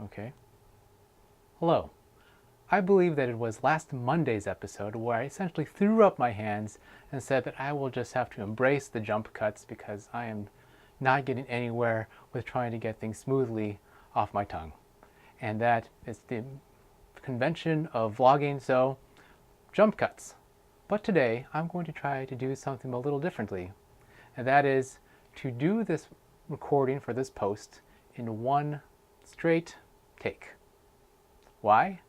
Okay. Hello. I believe that it was last Monday's episode where I essentially threw up my hands and said that I will just have to embrace the jump cuts because I am not getting anywhere with trying to get things smoothly off my tongue. And that is the convention of vlogging, so jump cuts. But today I'm going to try to do something a little differently, and that is to do this recording for this post in one straight take. Why?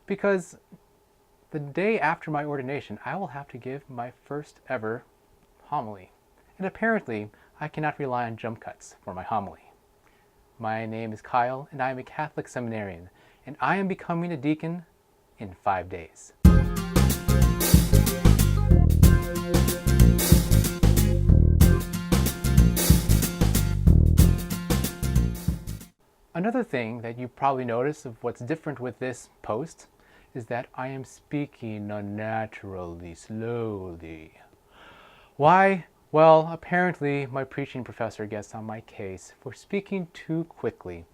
Because the day after my ordination, I will have to give my first ever homily. And apparently, I cannot rely on jump cuts for my homily. My name is Kyle, and I am a Catholic seminarian, and I am becoming a deacon in 5 days. Another thing that you probably notice of what's different with this post is that I am speaking unnaturally slowly. Why? Well, apparently my preaching professor gets on my case for speaking too quickly.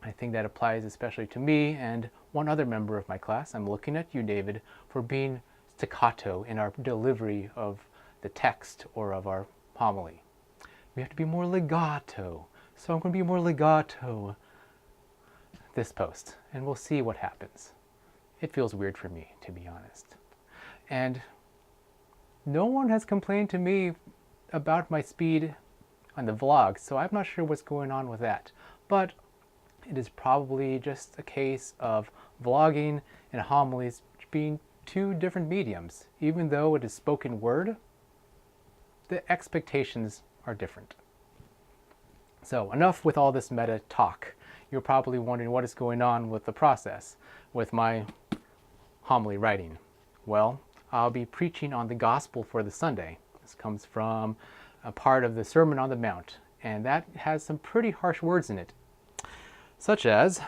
I think that applies especially to me and one other member of my class. I'm looking at you, David, for being staccato in our delivery of the text or of our homily. We have to be more legato. So I'm going to be more legato this post, and we'll see what happens. It feels weird for me, to be honest. And no one has complained to me about my speed on the vlog, so I'm not sure what's going on with that. But it is probably just a case of vlogging and homilies being two different mediums. Even though it is spoken word, the expectations are different. So enough with all this meta talk. You're probably wondering what is going on with the process, with my homily writing. Well, I'll be preaching on the gospel for the Sunday. This comes from a part of the Sermon on the Mount, and that has some pretty harsh words in it, such as,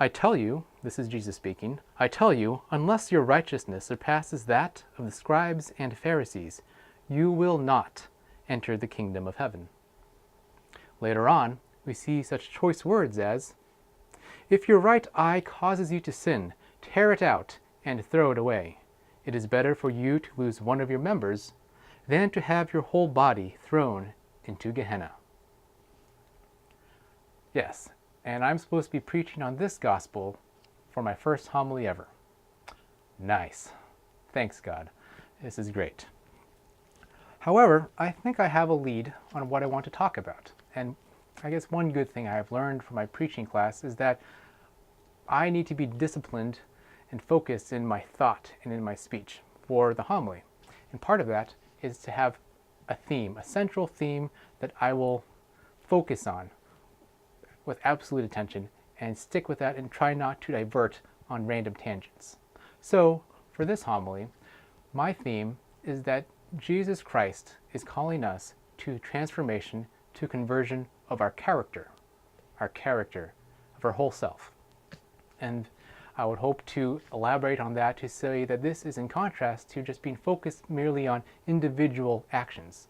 I tell you, this is Jesus speaking, I tell you, unless your righteousness surpasses that of the scribes and Pharisees, you will not enter the kingdom of heaven. Later on, we see such choice words as, if your right eye causes you to sin, tear it out and throw it away. It is better for you to lose one of your members than to have your whole body thrown into Gehenna. Yes, and I'm supposed to be preaching on this gospel for my first homily ever. Nice. Thanks, God. This is great. However, I think I have a lead on what I want to talk about. And I guess one good thing I have learned from my preaching class is that I need to be disciplined and focused in my thought and in my speech for the homily. And part of that is to have a theme, a central theme that I will focus on with absolute attention and stick with that and try not to divert on random tangents. So for this homily, my theme is that Jesus Christ is calling us to transformation, to conversion of our character of our whole self. And I would hope to elaborate on that to say that this is in contrast to just being focused merely on individual actions.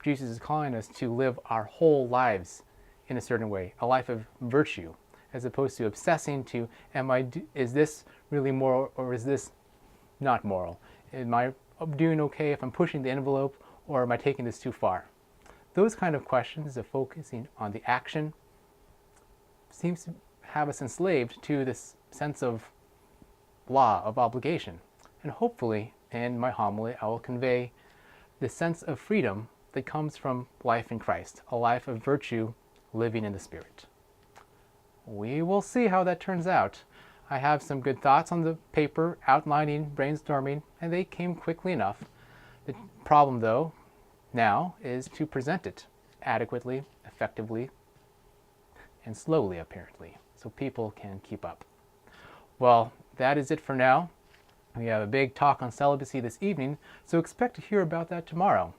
Jesus is calling us to live our whole lives in a certain way, a life of virtue, as opposed to obsessing to, is this really moral or is this not moral? Am I doing okay if I'm pushing the envelope, or am I taking this too far? Those kind of questions of focusing on the action seems to have us enslaved to this sense of law, of obligation. And hopefully in my homily I will convey the sense of freedom that comes from life in Christ, a life of virtue living in the Spirit. We will see how that turns out. I have some good thoughts on the paper, outlining, brainstorming, and they came quickly enough. The problem, though, now is to present it adequately, effectively, and slowly, apparently, so people can keep up. Well, that is it for now. We have a big talk on celibacy this evening, so expect to hear about that tomorrow.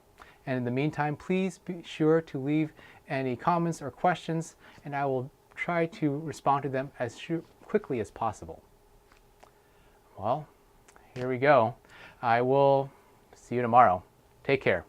And in the meantime, please be sure to leave any comments or questions, and I will try to respond to them as quickly as possible. Well, here we go. I will see you tomorrow. Take care.